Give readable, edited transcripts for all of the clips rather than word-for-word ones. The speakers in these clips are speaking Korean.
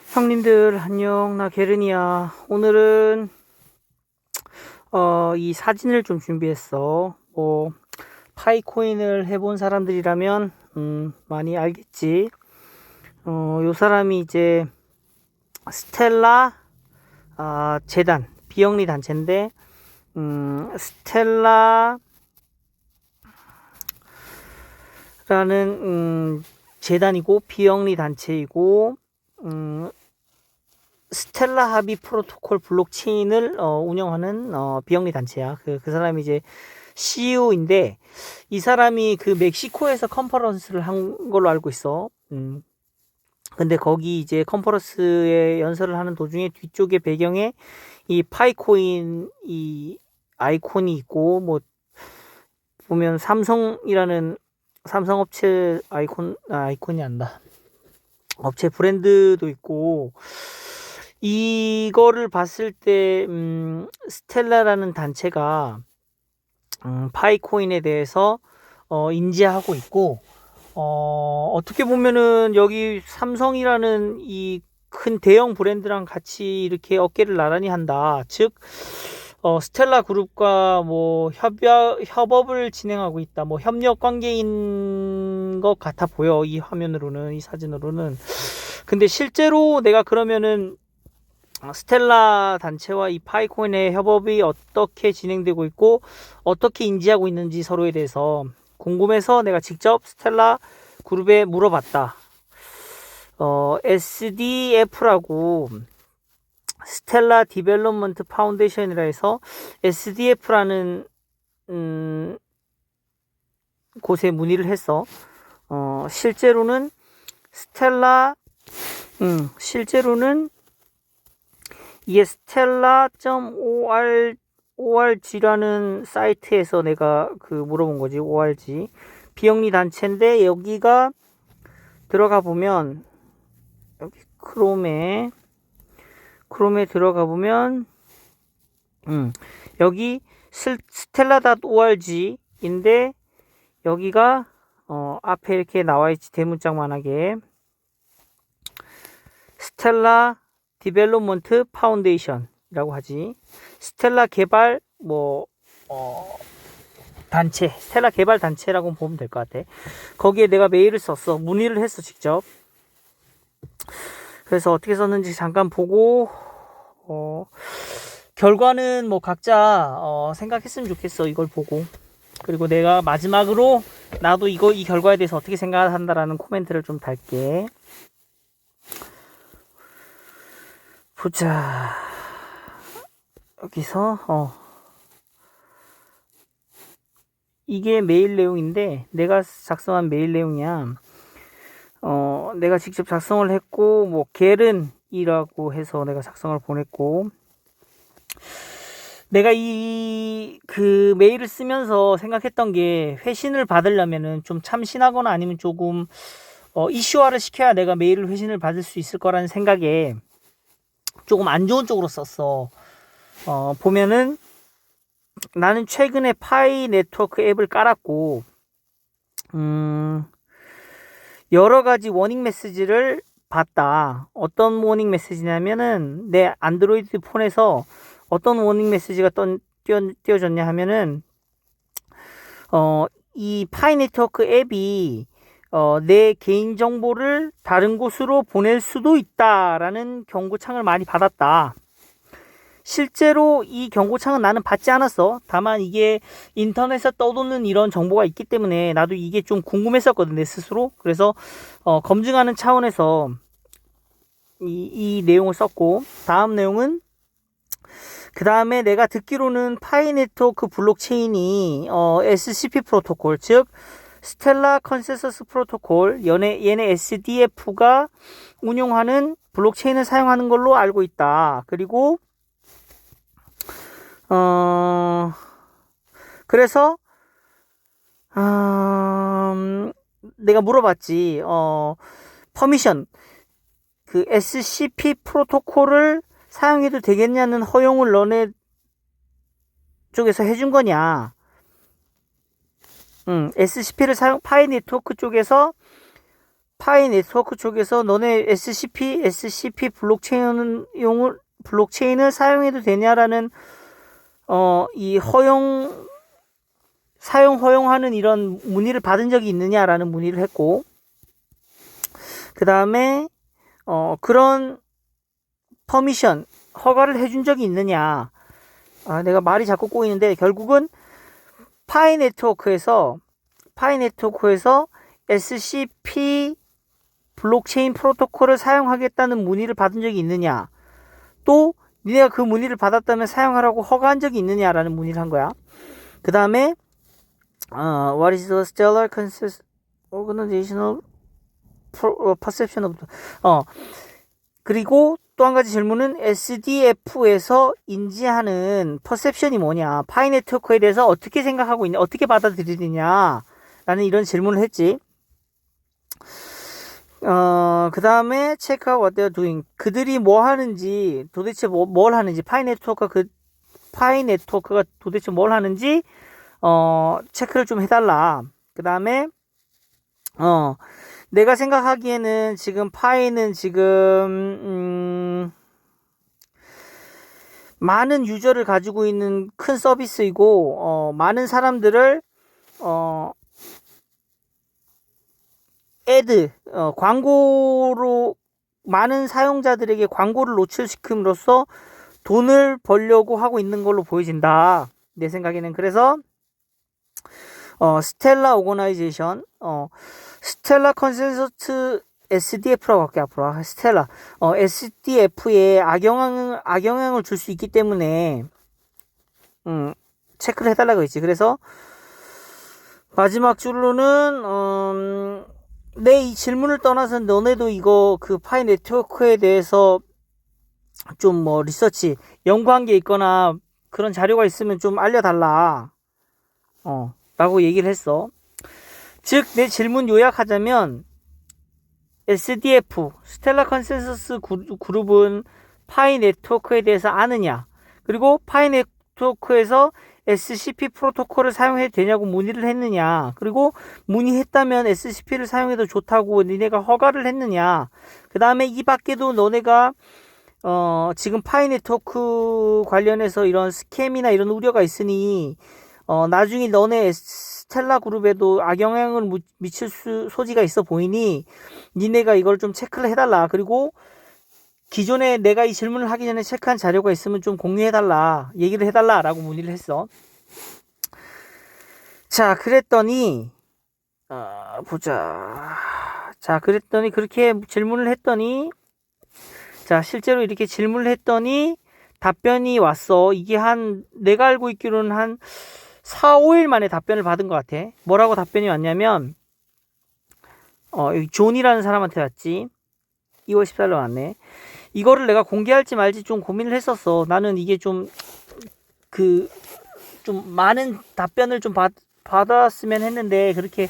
형님들 안녕, 나 게른이야. 오늘은 이 사진을 좀 준비했어. 파이코인을 해본 사람들이라면 많이 알겠지. 요 사람이 이제 스텔라 재단 비영리 단체인데, 스텔라라는 재단이고 비영리 단체이고, 스텔라 하비 프로토콜 블록체인을 운영하는 비영리 단체야. 그 사람이 이제 CEO인데, 이 사람이 그 멕시코에서 컨퍼런스를 한 걸로 알고 있어. 근데 거기 이제 컨퍼런스에 연설을 하는 도중에 뒤쪽에 배경에 이 파이코인 이 아이콘이 있고, 뭐 보면 삼성이라는 삼성 업체 아이콘이 안다. 업체 브랜드도 있고, 이거를 봤을 때 스텔라라는 단체가 파이코인에 대해서 인지하고 있고, 어떻게 보면은 여기 삼성이라는 이 큰 대형 브랜드랑 같이 이렇게 어깨를 나란히 한다. 즉 스텔라 그룹과 뭐 협업을 진행하고 있다. 뭐 협력 관계인 것 같아 보여. 이 화면으로는, 이 사진으로는. 근데 실제로 내가 그러면은 스텔라 단체와 이 파이코인의 협업이 어떻게 진행되고 있고 어떻게 인지하고 있는지 서로에 대해서 궁금해서 내가 직접 스텔라 그룹에 물어봤다. SDF라고, 스텔라 디벨롭먼트 파운데이션이라 해서 SDF라는 곳에 문의를 했어. 실제로는 이게 stella.org라는 사이트에서 내가 물어본 거지. org 비영리 단체인데, 여기가 들어가 보면, 여기 크롬에 들어가 보면 여기 stella.org인데, 여기가 앞에 이렇게 나와 있지. 대문짝만하게 스텔라 디벨롭먼트 파운데이션이라고 하지. 스텔라 개발 단체, 스텔라 개발 단체라고 보면 될 것 같아. 거기에 내가 메일을 썼어. 문의를 했어, 직접. 그래서 어떻게 썼는지 잠깐 보고, 결과는 뭐 각자 생각했으면 좋겠어. 이걸 보고. 그리고 내가 마지막으로 나도 이 결과에 대해서 어떻게 생각한다라는 코멘트를 좀 달게. 보자. 여기서 이게 메일 내용인데, 내가 작성한 메일 내용이야. 내가 직접 작성을 했고, 뭐 게른이라고 해서 내가 작성을 보냈고, 내가 그 메일을 쓰면서 생각했던 게, 회신을 받으려면은 좀 참신하거나 아니면 조금 이슈화를 시켜야 내가 메일을 회신을 받을 수 있을 거라는 생각에 조금 안 좋은 쪽으로 썼어. 보면은 나는 최근에 파이 네트워크 앱을 깔았고, 여러 가지 워닝 메시지를 봤다. 어떤 워닝 메시지냐면은, 내 안드로이드 폰에서 어떤 워닝 메시지가 띄워졌냐 하면은, 이 파이 네트워크 앱이 내 개인정보를 다른 곳으로 보낼 수도 있다라는 경고창을 많이 받았다. 실제로 이 경고창은 나는 받지 않았어. 다만 이게 인터넷에 떠도는 이런 정보가 있기 때문에 나도 이게 좀 궁금했었거든, 내 스스로. 그래서 검증하는 차원에서 이 내용을 썼고, 다음 내용은, 그 다음에 내가 듣기로는 파이 네트워크 블록체인이 SCP 프로토콜, 즉 스텔라 컨센서스 프로토콜, 얘네 SDF가 운용하는 블록체인을 사용하는 걸로 알고 있다. 그리고 그래서 내가 물어봤지. 퍼미션, 그 SCP 프로토콜을 사용해도 되겠냐는 허용을 너네 쪽에서 해준 거냐. SCP를 파이 네트워크 쪽에서 파이 네트워크 쪽에서 너네 SCP 블록체인을 사용해도 되냐라는 이 사용 허용하는 이런 문의를 받은 적이 있느냐라는 문의를 했고, 그 다음에 그런 퍼미션 허가를 해준 적이 있느냐. 내가 말이 자꾸 꼬이는데 결국은 파이 네트워크에서 SCP 블록체인 프로토콜을 사용하겠다는 문의를 받은 적이 있느냐, 또 니네가 그 문의를 받았다면 사용하라고 허가한 적이 있느냐라는 문의를 한 거야. 그 다음에 What is the stellar organizational perception of 그리고 또 한 가지 질문은 SDF에서 인지하는 퍼셉션이 뭐냐, 파이 네트워크에 대해서 어떻게 생각하고 있냐, 어떻게 받아들이느냐 라는 이런 질문을 했지. 그 다음에 check out what they're doing. 그들이 뭐 하는지, 도대체 뭘 하는지, 파이 네트워크가 도대체 뭘 하는지 체크를 좀 해달라. 그 다음에 내가 생각하기에는 지금 파이는 지금 많은 유저를 가지고 있는 큰 서비스이고, 많은 사람들을 광고로 많은 사용자들에게 광고를 노출시킴으로써 돈을 벌려고 하고 있는 걸로 보여진다, 내 생각에는. 그래서 스텔라 오거나이제이션, 스텔라 컨센서스 SDF라고 할게, 앞으로. 스텔라 SDF에 악영향을 줄 수 있기 때문에 체크를 해달라고 했지. 그래서 마지막 줄로는 내 이 질문을 떠나서 너네도 이거 그 파이 네트워크에 대해서 좀 리서치, 연구한 게 있거나 그런 자료가 있으면 좀 알려달라 라고 얘기를 했어. 즉 내 질문 요약하자면, SDF 스텔라 컨센서스 그룹은 파이 네트워크에 대해서 아느냐, 그리고 파이 네트워크에서 SCP 프로토콜을 사용해도 되냐고 문의를 했느냐, 그리고 문의했다면 SCP를 사용해도 좋다고 니네가 허가를 했느냐, 그 다음에 이 밖에도 너네가 지금 파이 네트워크 관련해서 이런 스캠이나 이런 우려가 있으니 나중에 너네 스텔라 그룹에도 악영향을 미칠 소지가 있어 보이니 니네가 이걸 좀 체크를 해달라. 그리고 기존에 내가 이 질문을 하기 전에 체크한 자료가 있으면 좀 공유해달라, 얘기를 해달라 라고 문의를 했어. 자, 그랬더니 그랬더니 그렇게 질문을 했더니, 자, 실제로 이렇게 질문을 했더니 답변이 왔어. 이게 내가 알고 있기로는 한 4, 5일 만에 답변을 받은 것 같아. 뭐라고 답변이 왔냐면, 여기 존이라는 사람한테 왔지. 2월 14일에 왔네. 이거를 내가 공개할지 말지 좀 고민을 했었어. 나는 이게 좀 많은 답변을 좀 받았으면 했는데, 그렇게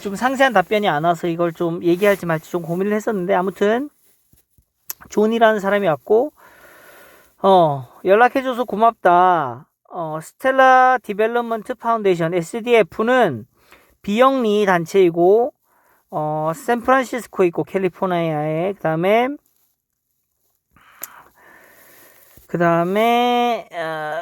좀 상세한 답변이 안 와서 이걸 좀 얘기할지 말지 좀 고민을 했었는데, 아무튼 존이라는 사람이 왔고, 연락해줘서 고맙다. 스텔라 디벨롭먼트 파운데이션 SDF는 비영리 단체이고, 샌프란시스코에 있고, 캘리포니아에. 그 다음에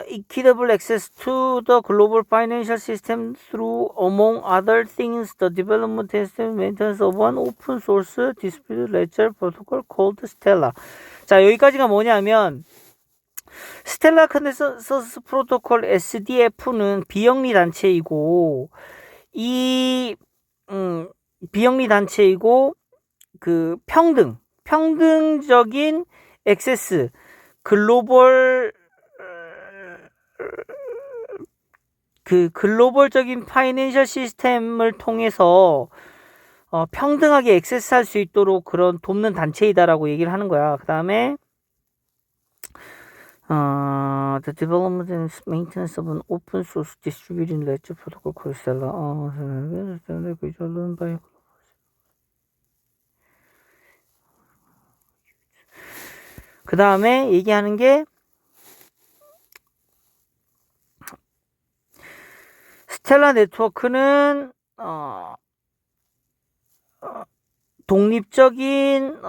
equitable access to the global financial system through, among other things, the development and maintenance of an open source distributed ledger protocol called Stella. 자, 여기까지가 뭐냐면, 스텔라 컨센서스 프로토콜 SDF는 비영리 단체이고, 비영리 단체이고, 그 평등적인 액세스, 글로벌적인 파이낸셜 시스템을 통해서 평등하게 액세스할 수 있도록 그런 돕는 단체이다라고 얘기를 하는 거야. 그 다음에 the development and maintenance of an open source distributed ledger protocol called Stella. 그 다음에 얘기하는 게, 스텔라 네트워크는 독립적인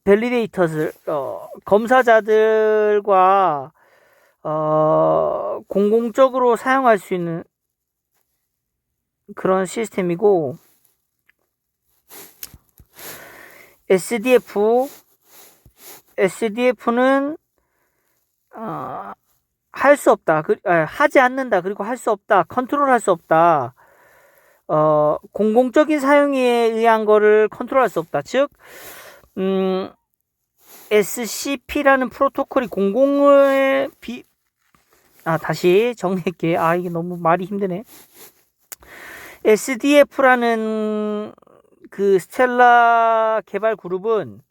밸리데이터들 검사자들과 공공적으로 사용할 수 있는 그런 시스템이고, SDF는 할 수 없다. 하지 않는다. 그리고 할 수 없다. 컨트롤할 수 없다. 공공적인 사용에 의한 거를 컨트롤할 수 없다. 즉, SCP라는 프로토콜이 공공을 다시 정리할게. 이게 너무 말이 힘드네. SDF라는 그 스텔라 개발 그룹은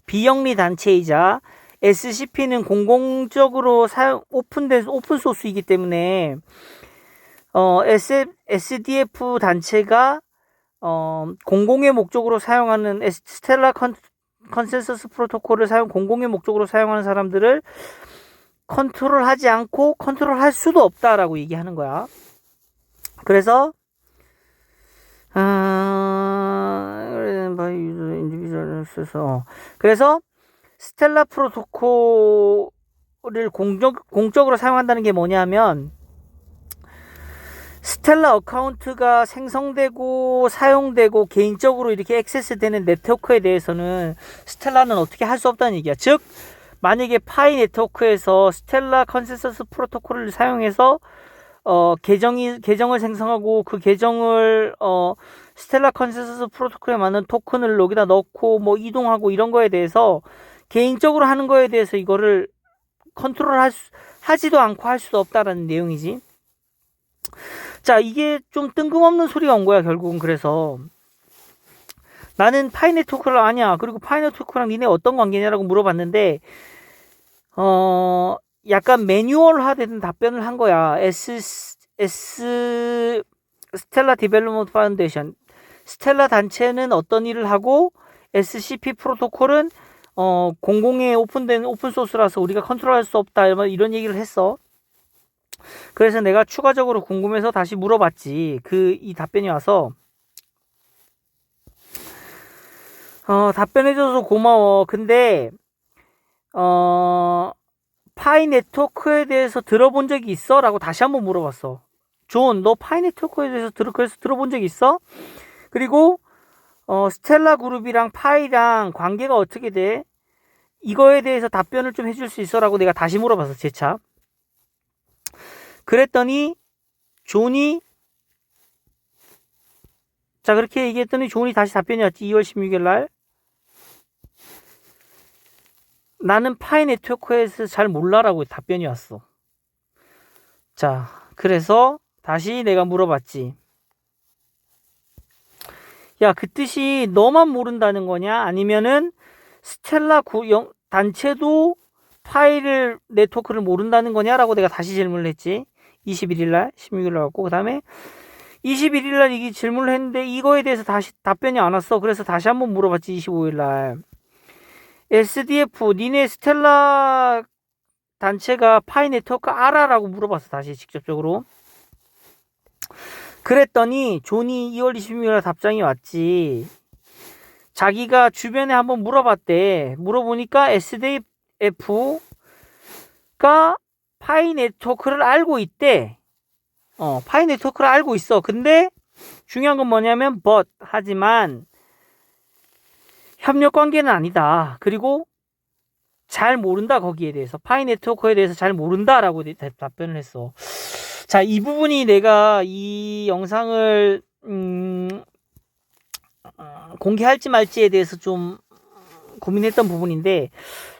비영리 단체이자 SCP는 공공적으로 오픈 소스이기 때문에 SDF 단체가 공공의 목적으로 사용하는 스텔라 컨센서스 프로토콜을 공공의 목적으로 사용하는 사람들을 컨트롤하지 않고 컨트롤할 수도 없다라고 얘기하는 거야. 그래서 그래서 스텔라 프로토콜을 공적으로 사용한다는 게 뭐냐면, 스텔라 어카운트가 생성되고 사용되고 개인적으로 이렇게 액세스되는 네트워크에 대해서는 스텔라는 어떻게 할 수 없다는 얘기야. 즉, 만약에 파이 네트워크에서 스텔라 컨센서스 프로토콜을 사용해서 계정을 생성하고 그 계정을 스텔라 컨센서스 프로토콜에 맞는 토큰을 여기다 넣고 뭐 이동하고 이런 거에 대해서 개인적으로 하는 거에 대해서 이거를 하지도 않고 할 수도 없다라는 내용이지. 자, 이게 좀 뜬금없는 소리가 온 거야, 결국은. 그래서 나는 파이 네트워크를 아냐, 그리고 파이 네트워크랑 니네 어떤 관계냐라고 물어봤는데 약간 매뉴얼화된 답변을 한 거야. 스텔라 디벨롭먼트 파운데이션, 스텔라 단체는 어떤 일을 하고 SCP 프로토콜은 공공의 오픈된 오픈소스라서 우리가 컨트롤할 수 없다, 이런 얘기를 했어. 그래서 내가 추가적으로 궁금해서 다시 물어봤지. 이 답변이 와서 답변해줘서 고마워. 근데 파이 네트워크에 대해서 들어본 적이 있어? 라고 다시 한번 물어봤어. 존, 너 파이 네트워크에 대해서 그래서 들어본 적 있어? 그리고 스텔라 그룹이랑 파이랑 관계가 어떻게 돼? 이거에 대해서 답변을 좀 해줄 수 있어? 라고 내가 다시 물어봤어, 재차. 그랬더니 존이 그렇게 얘기했더니 존이 다시 답변이 왔지. 2월 16일 날. 나는 파이 네트워크에서 잘 몰라라고 답변이 왔어. 자, 그래서 다시 내가 물어봤지. 야, 그 뜻이 너만 모른다는 거냐? 아니면은 스텔라 단체도 파일 네트워크를 모른다는 거냐라고 내가 다시 질문을 했지. 21일날 16일날 왔고, 그 다음에 21일날 이게 질문을 했는데 이거에 대해서 다시 답변이 안 왔어. 그래서 다시 한번 물어봤지. 25일날 SDF 니네 스텔라 단체가 파이 네트워크 알아라고 물어봤어. 다시 직접적으로. 그랬더니 존이 2월 26일날 답장이 왔지. 자기가 주변에 한번 물어봤대. 물어보니까 SDF가 파이 네트워크를 알고 있대. 파이 네트워크를 알고 있어. 근데 중요한 건 뭐냐면 하지만 협력 관계는 아니다. 그리고 잘 모른다. 거기에 대해서 파이 네트워크에 대해서 잘 모른다라고 답변을 했어. 자, 이 부분이 내가 이 영상을 공개할지 말지에 대해서 좀 고민했던 부분인데,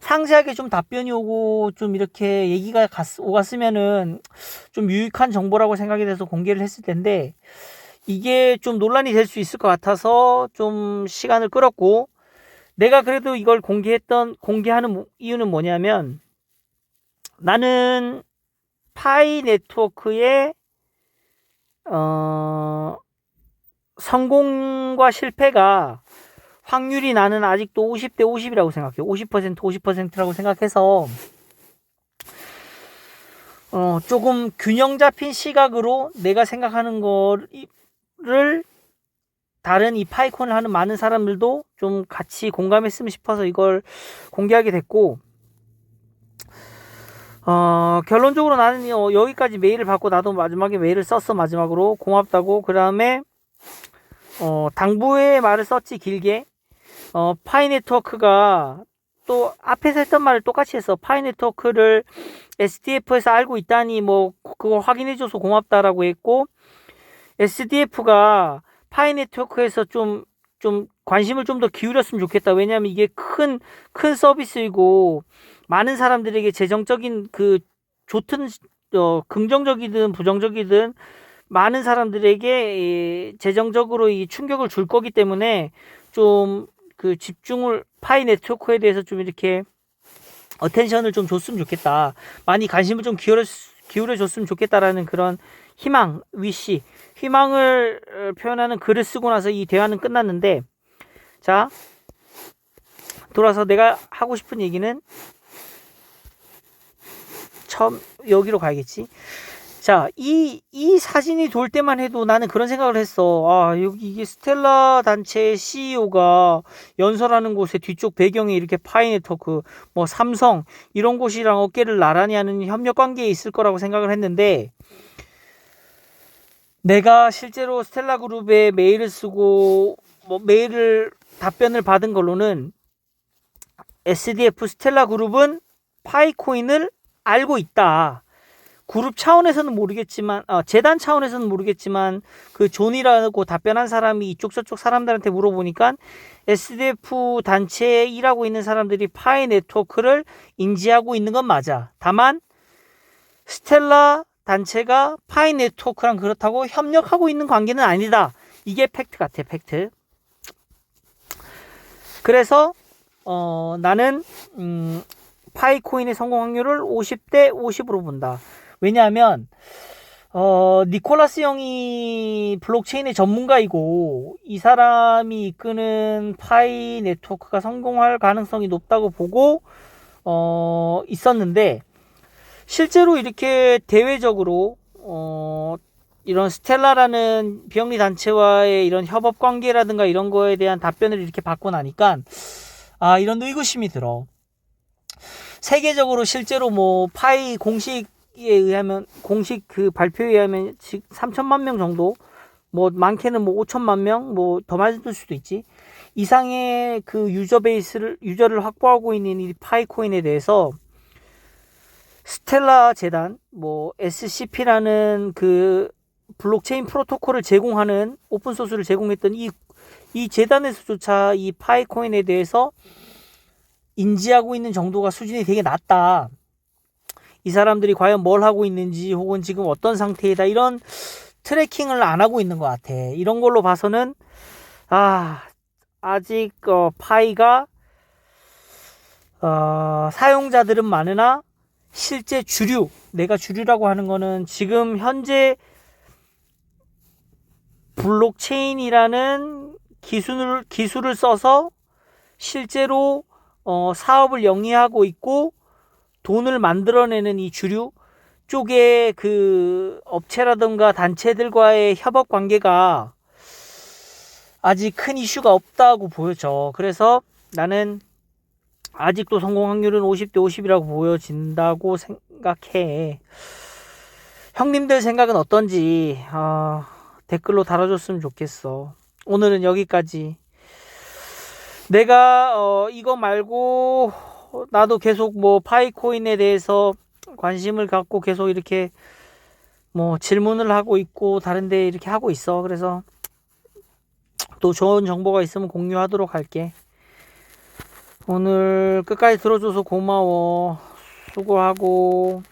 상세하게 좀 답변이 오고 좀 이렇게 얘기가 오갔으면은 좀 유익한 정보라고 생각이 돼서 공개를 했을 텐데, 이게 좀 논란이 될 수 있을 것 같아서 좀 시간을 끌었고, 내가 그래도 이걸 공개하는 이유는 뭐냐면, 나는 파이 네트워크의 성공과 실패가 확률이 나는 아직도 50대 50이라고 생각해. 50%라고 생각해서 조금 균형 잡힌 시각으로 내가 생각하는 거를 다른 이 파이콘을 하는 많은 사람들도 좀 같이 공감했으면 싶어서 이걸 공개하게 됐고, 결론적으로 나는 여기까지 메일을 받고 나도 마지막에 메일을 썼어. 마지막으로 고맙다고. 그 다음에 당부의 말을 썼지, 길게. 파이네트워크가 또 앞에서 했던 말을 똑같이 했어. 파이네트워크를 SDF에서 알고 있다니 뭐 그걸 확인해줘서 고맙다라고 했고, SDF가 파이네트워크에서 좀 관심을 좀 더 기울였으면 좋겠다. 왜냐하면 이게 큰 서비스이고 많은 사람들에게 재정적인 좋든 긍정적이든 부정적이든 많은 사람들에게 재정적으로 이 충격을 줄 거기 때문에 좀 집중을 파이 네트워크에 대해서 좀 이렇게 어텐션을 좀 줬으면 좋겠다. 많이 관심을 좀 기울여 줬으면 좋겠다라는 그런 희망, 희망을 표현하는 글을 쓰고 나서 이 대화는 끝났는데, 자, 돌아서 내가 하고 싶은 얘기는 처음 여기로 가야겠지. 자, 이 사진이 돌 때만 해도 나는 그런 생각을 했어. 여기 이게 스텔라 단체의 CEO가 연설하는 곳에 뒤쪽 배경에 이렇게 파이네트워크, 뭐 삼성 이런 곳이랑 어깨를 나란히 하는 협력 관계에 있을 거라고 생각을 했는데, 내가 실제로 스텔라 그룹에 메일을 쓰고 메일을 답변을 받은 걸로는 SDF 스텔라 그룹은 파이코인을 알고 있다. 그룹 차원에서는 모르겠지만, 재단 차원에서는 모르겠지만, 존이라고 답변한 사람이 이쪽 저쪽 사람들한테 물어보니까 SDF 단체에 일하고 있는 사람들이 파이 네트워크를 인지하고 있는 건 맞아. 다만 스텔라 단체가 파이 네트워크랑 그렇다고 협력하고 있는 관계는 아니다. 이게 팩트 같아, 팩트. 그래서 나는 파이코인의 성공 확률을 50대 50으로 본다. 왜냐하면 니콜라스 형이 블록체인의 전문가이고 이 사람이 이끄는 파이 네트워크가 성공할 가능성이 높다고 보고 있었는데, 실제로 이렇게 대외적으로 이런 스텔라라는 비영리 단체와의 이런 협업 관계라든가 이런 거에 대한 답변을 이렇게 받고 나니까 이런 의구심이 들어. 세계적으로 실제로 뭐 파이 공식에 의하면, 공식 발표에 의하면 3천만 명 정도, 뭐 많게는 뭐 5천만 명, 뭐 더 많을 수도 있지, 이상의 유저를 확보하고 있는 이 파이코인에 대해서 스텔라 재단, 뭐 SCP라는 블록체인 프로토콜을 제공하는 오픈소스를 제공했던 이 재단에서조차 이 파이코인에 대해서 인지하고 있는 정도가 수준이 되게 낮다. 이 사람들이 과연 뭘 하고 있는지 혹은 지금 어떤 상태이다, 이런 트래킹을 안 하고 있는 것 같아. 이런 걸로 봐서는 아직 파이가 사용자들은 많으나 실제 내가 주류라고 하는 거는 지금 현재 블록체인이라는 기술을 써서 실제로 사업을 영위하고 있고 돈을 만들어내는 이 주류 쪽의 업체라든가 단체들과의 협업 관계가 아직 큰 이슈가 없다고 보여져. 그래서 나는 아직도 성공 확률은 50대 50이라고 보여진다고 생각해. 형님들 생각은 어떤지 댓글로 달아줬으면 좋겠어. 오늘은 여기까지. 내가 이거 말고 나도 계속 뭐 파이코인에 대해서 관심을 갖고 계속 이렇게 뭐 질문을 하고 있고 다른데 이렇게 하고 있어. 그래서 또 좋은 정보가 있으면 공유하도록 할게. 오늘 끝까지 들어줘서 고마워. 수고하고.